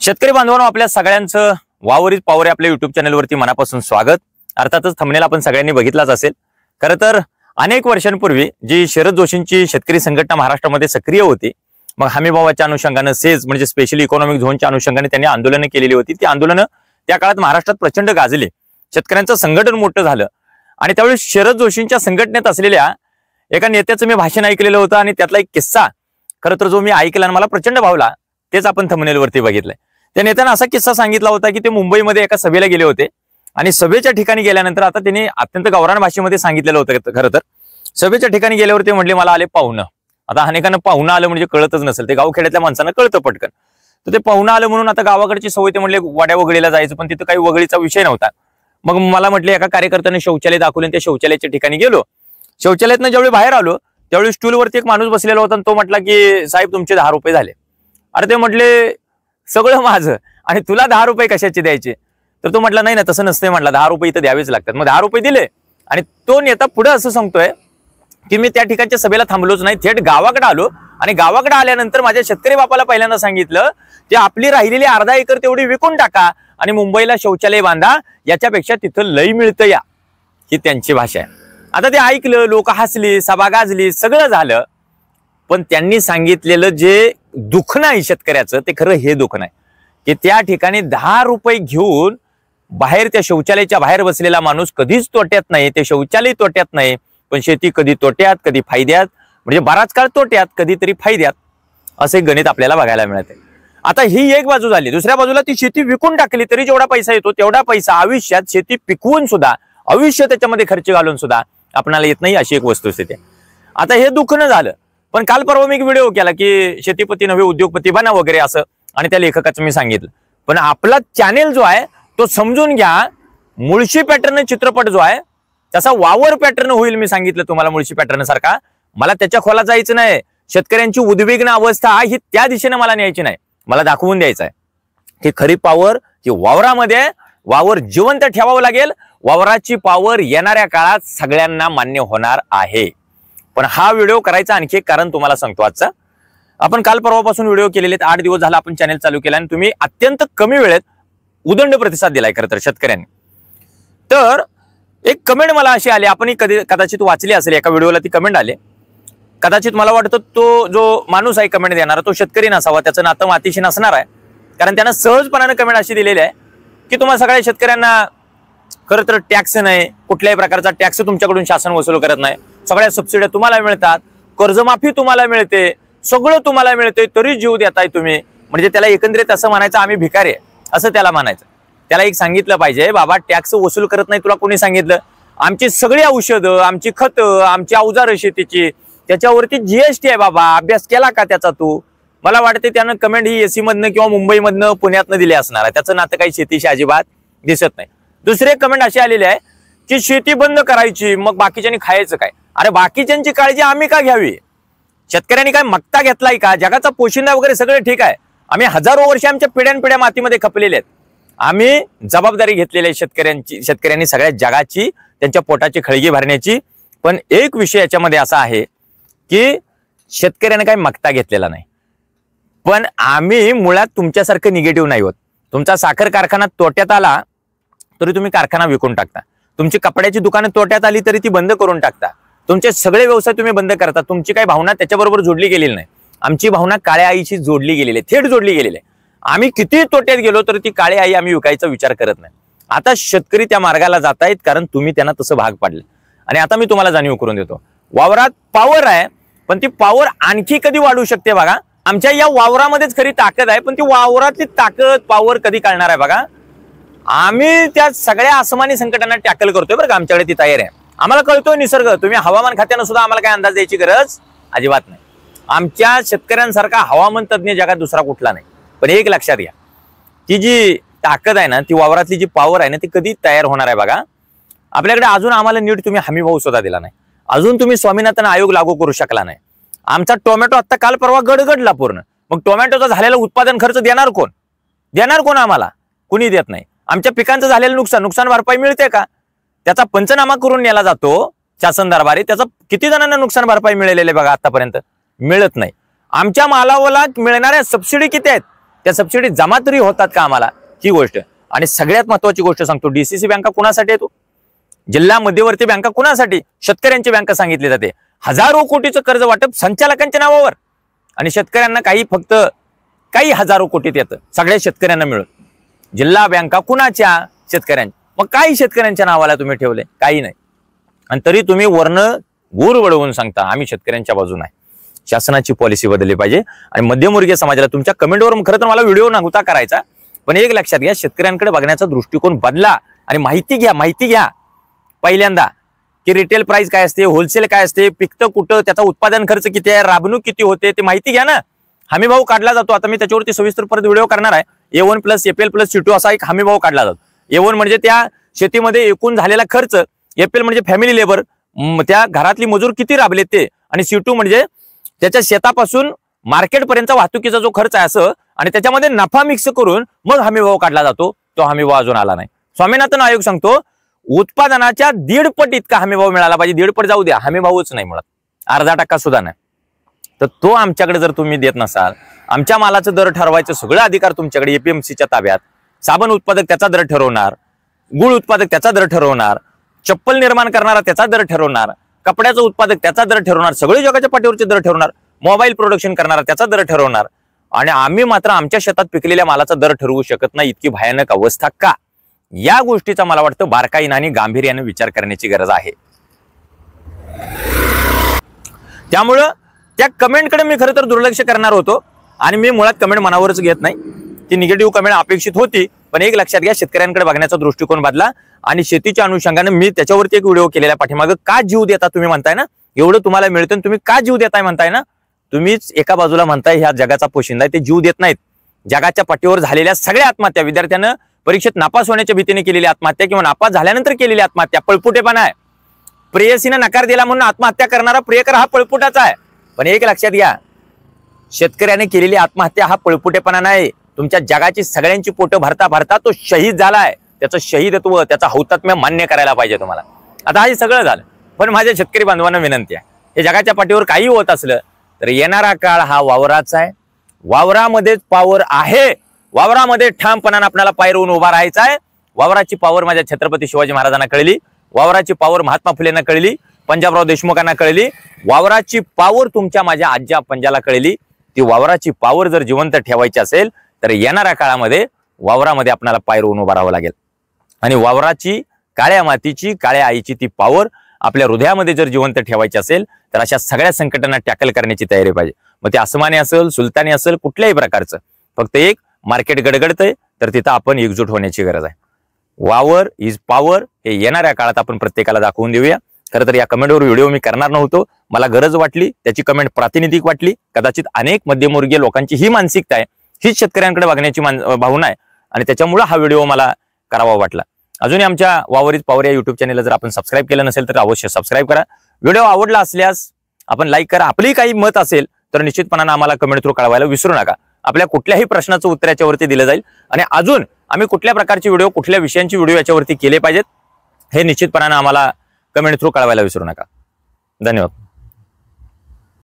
शेतकरी बांधवांनो, आपल्या सगळ्यांचं वावर इज पॉवर आपल्या युट्यूब चॅनलवरती मनापासून स्वागत। अर्थातच थंबनेल आपण सगळ्यांनी बघितलाच असेल। खरं तर अनेक वर्षांपूर्वी जी शरद जोशींची शेतकरी संघटना महाराष्ट्रामध्ये सक्रिय होती, मग हमीभावाच्या अनुषंगाने सेज म्हणजे स्पेशल इकॉनॉमिक झोनच्या अनुषंगाने त्यांनी आंदोलनं केलेली होती। ती आंदोलनं त्या काळात महाराष्ट्रात प्रचंड गाजली, शेतकऱ्यांचं संघटन मोठं झालं आणि त्यावेळी शरद जोशींच्या संघटनेत असलेल्या एका नेत्याचं मी भाषण ऐकलेलं होतं आणि त्यातला एक किस्सा खरं तर जो मी ऐकला आणि मला प्रचंड भावला तेच आपण थंबनेलवरती बघितलंय। त्या नेत्यानं असा किस्सा सांगितला होता की ते मुंबईमध्ये एका सभेला गेले होते आणि सभेच्या ठिकाणी गेल्यानंतर आता त्यांनी अत्यंत गावरान भाषेमध्ये सांगितलेलं होतं। खरं तर सभेच्या ठिकाणी गेल्यावर ते म्हणले मला आले पाहुणं। आता अनेकांना पाहुणं आलं म्हणजे कळतच नसेल, ते गावखेड्यातल्या माणसांना कळतं पटकन। तर ते पाहुणं आलं म्हणून आता गावाकडची सवय ते म्हणले वाड्या वगळीला जायचं, पण तिथं काही वगळीचा विषय नव्हता। मग मला म्हटले एका कार्यकर्त्याने शौचालय दाखवले, त्या शौचालयाच्या ठिकाणी गेलो। शौचालयातनं ज्यावेळी बाहेर आलो त्यावेळी स्टूलवरती एक माणूस बसलेला होता आणि तो म्हटला की साहेब तुमचे 10 रुपये झाले। अरे ते म्हटले सगळं माझं आणि तुला 10 रुपये कशाचे द्यायचे? तर तो म्हटला नाही ना तसं नसतंय, म्हटला 10 रुपये इथं द्यावेच लागतात। मग 10 रुपये दिले आणि तो नेता पुढे असं सांगतोय की मी त्या ठिकाणच्या सभेला थांबलोच नाही, थेट गावाकडे आलो आणि गावाकडे आल्यानंतर माझ्या शेतकरी बापाला पहिल्यांदा सांगितलं ते आपली राहिलेली अर्धा एकर तेवढी विकून टाका आणि मुंबईला शौचालय बांधा, याच्यापेक्षा तिथं लई मिळतं या, ही त्यांची भाषा आहे। आता ते ऐकलं, लोक हसली, सभा गाजली, सगळं झालं, पण त्यांनी सांगितलेलं जे दुःख नाही शेतकऱ्याचं ते खरं हे दुःख नाही की त्या ठिकाणी 10 रुपये घेऊन बाहेर त्या शौचालयाच्या बाहेर बसलेला माणूस कधीच तोट्यात नाही, ते शौचालय तोट्यात नाही, पण शेती कधी तोट्यात कधी फायद्यात, म्हणजे बराच काळ तोट्यात कधीतरी फायद्यात, असे गणित आपल्याला बघायला मिळते। आता ही एक बाजू झाली, दुसऱ्या बाजूला ती शेती विकून टाकली तरी जेवढा पैसा येतो तेवढा पैसा आयुष्यात शेती पिकवून सुद्धा आयुष्य त्याच्यामध्ये खर्च घालून सुद्धा आपणाला येत नाही, अशी एक वस्तुस्थिती आहे। आता हे दुःख न झालं, पण काल परवा मी एक व्हिडिओ केला की शेतीपती नव्हे उद्योगपती बना वगैरे असं, आणि त्या लेखकाचं मी सांगितलं। पण आपला चॅनेल जो आहे तो समजून घ्या, मुळशी पॅटर्न चित्रपट जो आहे त्याचा वावर पॅटर्न होईल। मी सांगितलं तुम्हाला मुळशी पॅटर्न सारखा, मला त्याच्या खोलात जायचं नाही। शेतकऱ्यांची उद्विग्न अवस्था ही त्या दिशेने मला न्यायची नाही, मला दाखवून द्यायचं आहे की खरी पॉवर ही वावरामध्ये, वावर जिवंत ठेवावं लागेल, वावराची पॉवर येणाऱ्या काळात सगळ्यांना मान्य होणार आहे। पण हा व्हिडिओ करायचा आणखी एक कारण तुम्हाला सांगतो। आजचा आपण काल परवापासून व्हिडिओ केलेले, 8 दिवस झाला आपण चॅनल चालू केला आणि तुम्ही अत्यंत कमी वेळेत उदंड प्रतिसाद दिलाय खरं तर शेतकऱ्यांनी। तर एक कमेंट मला अशी आली, आपण कदाचित वाचली असेल, एका व्हिडिओला ती कमेंट आली। कदाचित मला वाटतं तो जो माणूस आहे कमेंट देणारा तो शेतकरी नसावा, त्याचं नातं मातीशी नसणार आहे, कारण त्यानं सहजपणाने कमेंट अशी दिलेली आहे की तुम्हाला सगळ्या शेतकऱ्यांना खरं तर टॅक्स नाही, कुठल्याही प्रकारचा टॅक्स तुमच्याकडून शासन वसूल करत नाही, सगळ्या सबसिड्या तुम्हाला मिळतात, कर्जमाफी तुम्हाला मिळते, सगळं तुम्हाला मिळते, तरी जीव देताय तुम्ही। म्हणजे त्याला एकंदरीत असं म्हणायचं आम्ही भिकारी आहे असं त्याला म्हणायचं। त्याला एक सांगितलं पाहिजे बाबा टॅक्स वसूल करत नाही तुला कोणी सांगितलं? आमची सगळी औषधं, आमची खतं, आमची अवजारं शेतीची, त्याच्यावरती जीएसटी आहे बाबा, अभ्यास केला का त्याचा तू? मला वाटते त्यानं कमेंट ही एसी मधनं किंवा मुंबईमधनं पुण्यातनं दिली असणार आहे, त्याचं नातं काही शेतीशी अजिबात दिसत नाही। दुसरे कमेंट असे आलेले आहे की शेती बंद करायची मग बाकीच्यांनी खायचं काय? अरे बाकीच्यांची काळजी आम्ही का घ्यावी? शेतकऱ्यांनी काय मक्ता घेतलाय का? जगाचा पोशिंदा वगैरे सगळं ठीक आहे, आम्ही हजारो वर्ष आमच्या पिढ्यानपिढ्या मातीमध्ये खपलेले आहेत, आम्ही जबाबदारी घेतलेली आहे शेतकऱ्यांनी सगळ्या जगाची, त्यांच्या पोटाची खळगी भरण्याची। पण एक विषय याच्यामध्ये असा आहे की शेतकऱ्याने काही मक्ता घेतलेला नाही, पण आम्ही मुळात तुमच्यासारखं निगेटिव्ह नाही होत। तुमचा साखर कारखाना तोट्यात आला तरी तुम्ही कारखाना विकून टाकता, तुमची कपड्याची दुकानं तोट्यात आली तरी ती बंद करून टाकता, तुमचे सगळे व्यवसाय तुम्ही बंद करता। तुमची काही भावना त्याच्याबरोबर जोडली गेलेली नाही, आमची भावना काळ्या आईशी जोडली गेलेली आहे, थेट जोडली गेलेली आहे। आम्ही किती तोट्यात गेलो तर ती काळी आई आम्ही विकायचा विचार करत नाही। आता शेतकरी त्या मार्गाला जात आहेत कारण तुम्ही त्यांना तसं भाग पाडले। आणि आता मी तुम्हाला जाणीव करून देतो, वावरात पॉवर आहे, पण ती पॉवर आणखी कधी वाढू शकते बघा। आमच्या या वावरामध्येच खरी ताकद आहे, पण ती वावरातली ताकद पॉवर कधी काढणार आहे बघा। आम्ही त्या सगळ्या आसमानी संकटांना टॅकल करतोय बरं का, आमच्याकडे ती तयारी आहे, आम्हाला कळतोय निसर्ग। तुम्ही हवामान खात्यानं सुद्धा आम्हाला काही अंदाज द्यायची गरज अजिबात नाही, आमच्या शेतकऱ्यांसारखा हवामान तज्ञ जगात दुसरा कुठला नाही। पण एक लक्षात घ्या, ती जी ताकद आहे ना, ती वावरातली जी पॉवर आहे ना, ती कधी तयार होणार आहे बघा। आपल्याकडे अजून आम्हाला नीट तुम्ही हमीभाव सुद्धा दिला नाही, अजून तुम्ही स्वामीनाथन आयोग लागू करू शकला नाही। आमचा टोमॅटो आता काल परवा गडगडला पूर्ण, मग टोमॅटोचा झालेला उत्पादन खर्च देणार कोण? देणार कोण आम्हाला? कुणी देत नाही। आमच्या पिकांचं झालेलं नुकसान भरपाई मिळते का? त्याचा पंचनामा करून नेला जातो शासन दरबारी, त्याचा किती जणांना नुकसान भरपाई मिळालेले बघा आतापर्यंत? मिळत नाही। आमच्या मालावला मिळणाऱ्या सबसिडी किती आहेत? त्या सबसिडी जमा तरी होतात का आम्हाला, ही गोष्ट. आणि सगळ्यात महत्वाची गोष्ट सांगतो, डीसीसी बँका कुणासाठी येतो, जिल्हा मध्यवर्ती बँका कुणासाठी, शेतकऱ्यांची बँक सांगितली जाते. हजारो कोटीचं कर्ज वाटप संचालकांच्या नावावर आणि शेतकऱ्यांना फक्त काही हजारो कोटीत येतं सगळ्या शेतकऱ्यांना मिळून. जिल्हा बँका कुणाच्या, शेतकऱ्यांच्या. मग काही शेतकऱ्यांच्या नावाला तुम्ही ठेवले, काही नाही. आणि तरी तुम्ही वर्ण गूर वळवून सांगता आम्ही शेतकऱ्यांच्या बाजूने आहे. शासनाची पॉलिसी बदलली पाहिजे. आणि मध्यमवर्गीय समाजाला तुमच्या कमेंटवर खरं तर मला व्हिडिओ नव्हता करायचा, पण एक लक्षात घ्या, शेतकऱ्यांकडे बघण्याचा दृष्टिकोन बदला आणि माहिती घ्या पहिल्यांदा की रिटेल प्राइस काय असते, होलसेल काय असते, पिकतं कुठं, त्याचा उत्पादन खर्च किती आहे, राबणूक किती होते, ते माहिती घ्या ना. हमी भाव काढला जातो, आता मी त्याच्यावरती सविस्तर परत व्हिडिओ करणार आहे. A1 + APL + C2 असा एक हमी भाव काढला जातो. A1 म्हणजे त्या शेतीमध्ये एकूण झालेला खर्च, APL म्हणजे फॅमिली लेबर, त्या घरातली मजूर किती राबले ते, आणि C2 म्हणजे त्याच्या शेतापासून मार्केटपर्यंतचा वाहतुकीचा जो खर्च आहे असं, आणि त्याच्यामध्ये नफा मिक्स करून मग हमी भाव काढला जातो. तो हमी भाव अजून आला नाही. स्वामीनाथन आयोग सांगतो उत्पादनाच्या 1.5 पट इतका हमी भाव मिळाला पाहिजे. 1.5 पट जाऊ द्या, हमी भावच नाही मिळत, अर्धा टक्का सुद्धा नाही. तर तो आमच्याकडे जर तुम्ही देत नसाल, आमच्या मालाचं दर ठरवायचं सगळं अधिकार तुमच्याकडे APMCच्या ताब्यात, साबण उत्पादक त्याचा दर ठरवणार, गुळ उत्पादक त्याचा दर ठरवणार, चप्पल निर्माण करणारा त्याचा दर ठरवणार, कपड्याचं उत्पादक त्याचा दर ठरवणार, सगळे जगाच्या पाठीवरचे दर ठरवणार, मोबाईल प्रोडक्शन करणारा त्याचा दर ठरवणार, आणि आम्ही मात्र आमच्या शेतात पिकलेल्या मालाचा दर ठरवू शकत नाही. इतकी भयानक अवस्था का? या गोष्टीचा मला वाटतं बारकाईने आणि गांभीर्याने विचार करण्याची गरज आहे. त्यामुळं त्या कमेंटकडे मी खरं तर दुर्लक्ष करणार होतो, आणि मी मुळात कमेंट मनावरच घेत नाही. ती निगेटिव्ह कमेंट अपेक्षित होती, पण एक लक्षात घ्या, शेतकऱ्यांकडे बघण्याचा दृष्टिकोन बदला. आणि शेतीच्या अनुषंगाने मी त्याच्यावरती एक व्हिडिओ केलेला पाठीमागं, का जीव देता तुम्ही म्हणताय ना, एवढं तुम्हाला मिळतं तुम्ही का जीव देताय म्हणताय ना. तुम्हीच एका बाजूला म्हणताय ह्या जगाचा पोशिंदा आहे, ते जीव देत नाहीत. जगाच्या पाठीवर झालेल्या सगळ्या आत्महत्या, विद्यार्थ्यानं परीक्षेत नापास होण्याच्या भीतीने केलेली आत्महत्या किंवा नापास झाल्यानंतर केलेली आत्महत्या पळपुटेपणा आहे. प्रेयसीने नकार दिला म्हणून आत्महत्या करणारा प्रियकर हा पळपुटाचा आहे. पण एक लक्षात घ्या, शेतकऱ्याने केलेली आत्महत्या हा पळपुटेपणा नाही. तुमच्या जगाची सगळ्यांची पोटं भरता भरता तो शहीद झालाय. त्याचं शहीदत्व, त्याचा हौतात्म्य मान्य करायला पाहिजे तुम्हाला. आता हे सगळं झालं, पण माझ्या शेतकरी बांधवांना विनंती आहे, हे जगाच्या पाठीवर काही होत असलं तर येणारा काळ हा वावराचा आहे. वावरामध्येच पावर आहे. वावरामध्ये ठामपणाने आपल्याला पाय रोवून उभा राहायचा आहे. वावराची पावर माझ्या छत्रपती शिवाजी महाराजांना कळली, वावराची पावर महात्मा फुलेंना कळली, पंजाबराव देशमुखांना कळली, वावराची पावर तुमच्या माझ्या आज्या पंजाला कळली. ती वावराची पावर जर जिवंत ठेवायची असेल तर येणाऱ्या काळामध्ये वावरामध्ये आपल्याला पाय रोवून उभा राहावं लागेल. आणि वावराची, काळ्या मातीची, काळ्या आईची ती पावर आपल्या हृदयामध्ये जर जिवंत ठेवायची असेल तर अशा सगळ्या संकटांना टॅकल करण्याची तयारी पाहिजे. मग ते आसमानी असेल, सुलतानी असेल, कुठल्याही प्रकारचं, फक्त एक मार्केट गडगडतंय तर तिथं आपण एकजूट होण्याची गरज आहे. वावर इज पॉवर हे येणाऱ्या काळात आपण प्रत्येकाला दाखवून देऊया. खरं तर या कमेंटवर व्हिडिओ मी करणार नव्हतो, मला गरज वाटली, त्याची कमेंट प्रातिनिधिक वाटली. कदाचित अनेक मध्यमवर्गीय लोकांची ही मानसिकता आहे, हीच शेतकऱ्यांकडे बघण्याची भावना आहे, आणि त्याच्यामुळे हा व्हिडिओ मला करावा वाटला. अजूनही आमच्या वावर इज पॉवर या युट्यूब चॅनलला जर आपण सबस्क्राईब केलं नसेल तर अवश्य सबस्क्राईब करा. व्हिडिओ आवडला असल्यास आपण लाईक करा. आपली काही मत असेल तर निश्चितपणाने आम्हाला कमेंट थ्रू कळवायला विसरू नका. आपल्या कुठल्याही प्रश्नाचं उत्तर याच्यावरती दिलं जाईल, आणि अजून आम्ही कुठल्या प्रकारची व्हिडिओ, कुठल्या विषयांची व्हिडिओ याच्यावरती केले पाहिजेत हे निश्चितपणाने आम्हाला कमेंट थ्रू कळवायला विसरू नका. धन्यवाद.